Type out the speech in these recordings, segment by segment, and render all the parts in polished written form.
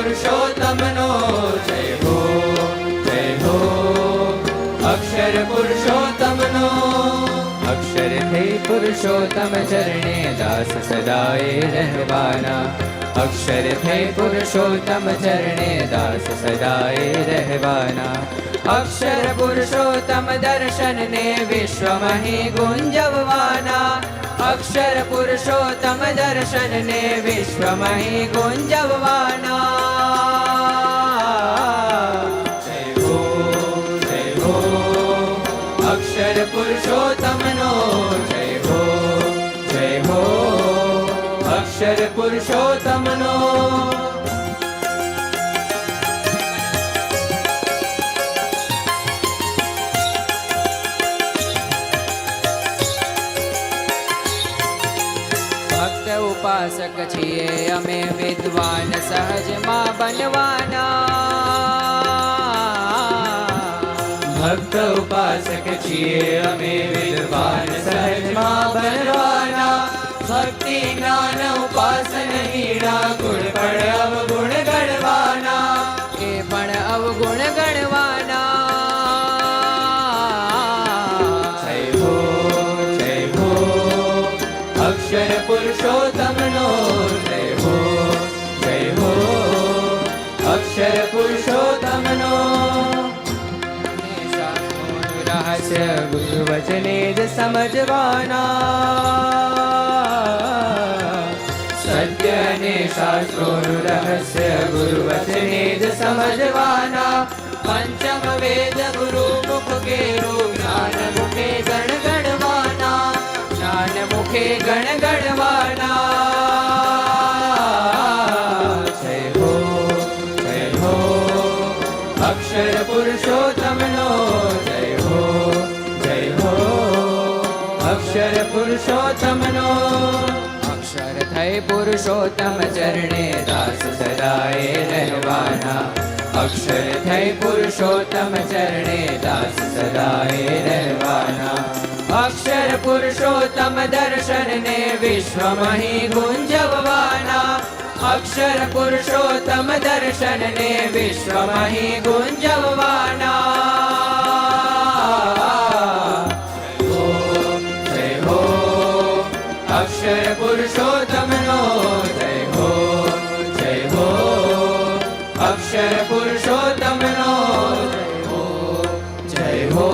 પુરુષોત્તમનો જય હો અક્ષર પુરુષોત્તમનો અક્ષર થઈ પુરુષોત્તમ ચરણે દાસ સદાએ રહેવાના અક્ષર થઈ પુરુષોત્તમ ચરણે દાસ સદાએ રહેવાના અક્ષર પુરુષોત્તમ દર્શનને વિશ્વમહી ગુંજવવાના અક્ષર પુરુષોત્તમ દર્શનને વિશ્વમહી ગુંજવવાના જય હો અક્ષર પુરુષોત્તમનો જય હો અક્ષર પુરુષોત્તમનો ભક્ત ઉપાસક છીએ અમે વિદ્વાન સહજમાં બનવાના ભક્ત ઉપાસક છીએ અમે વિદ્વાન સહજમાં બનવાના ભક્તિ જ્ઞાન ઉપાસન હીરા ગુણ પણ અવગુણ ગણવાના એ પણ અવગુણ ગણવાના જય હો અક્ષર પુરુષોત્તમનો જય હો અક્ષર પુરુષોત્તમનો રહસ્ય ગુરુ વચને જ સમજવાના સત્ય અને શાસ્ત્રોનું રહસ્ય ગુરુ વચને જ સમજવાના પંચમ વેદ ગુરુ મુખ કેરું જ્ઞાન મુખે ગણ ગણવાના જ્ઞાન મુખે ગણ ગણવાના જય હો અક્ષર પુરુષોત્તમનો જય હો અક્ષર પુરુષોત્તમનો અક્ષર થઈ પુરુષોત્તમ ચરણે દાસ સદાએ રહેવાના અક્ષર થઈ પુરુષોત્તમ ચરણે દાસ સદાએ રહેવાના અક્ષર પુરુષોત્તમ દર્શનને વિશ્વમહી ગુંજવવાના અક્ષર પુરુષોત્તમ દર્શનને વિશ્વમહી ગુંજવવાના અક્ષર પુરુષોત્તમનો જય હો અક્ષર પુરુષોત્તમનો જય હો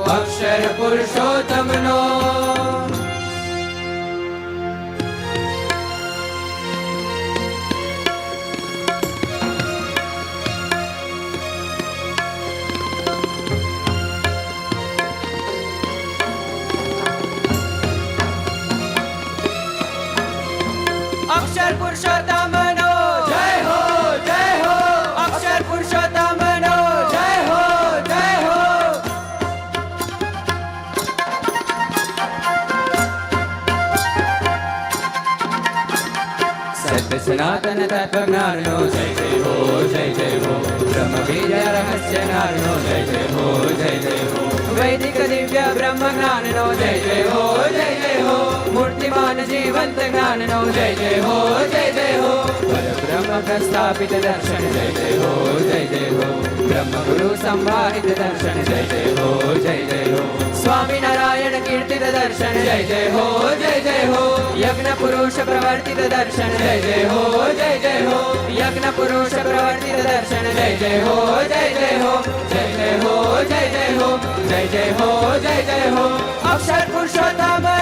અક્ષર પુરુષોત્તમનો અક્ષર પુરુષોત્તમનો જય હો અક્ષર પુરુષોત્તમનો જય હો સત્ય સનાતન તત્વ જ્ઞાનનો જય હો બ્રહ્મ વિદ્યા રહસ્ય જ્ઞાનનો જય હો વૈદિક દિવ્ય બ્રહ્મ જ્ઞાનનો જય હો મૂર્તિમાન જીવંત જ્ઞાનનો જય હો પરબ્રહ્મ પ્રસ્થાપિત દર્શન જય હો બ્રહ્મ ગુરુ સંવાહિત દર્શન જય હો સ્વામિનારાયણ કીર્તિત દર્શન જય હો યજ્ઞ પુરુષ પ્રવર્તિત દર્શન જય હો યજ્ઞ પુરુષ પ્રવર્તિત દર્શન જય હો જય હો અક્ષર પુરુષોત્તમ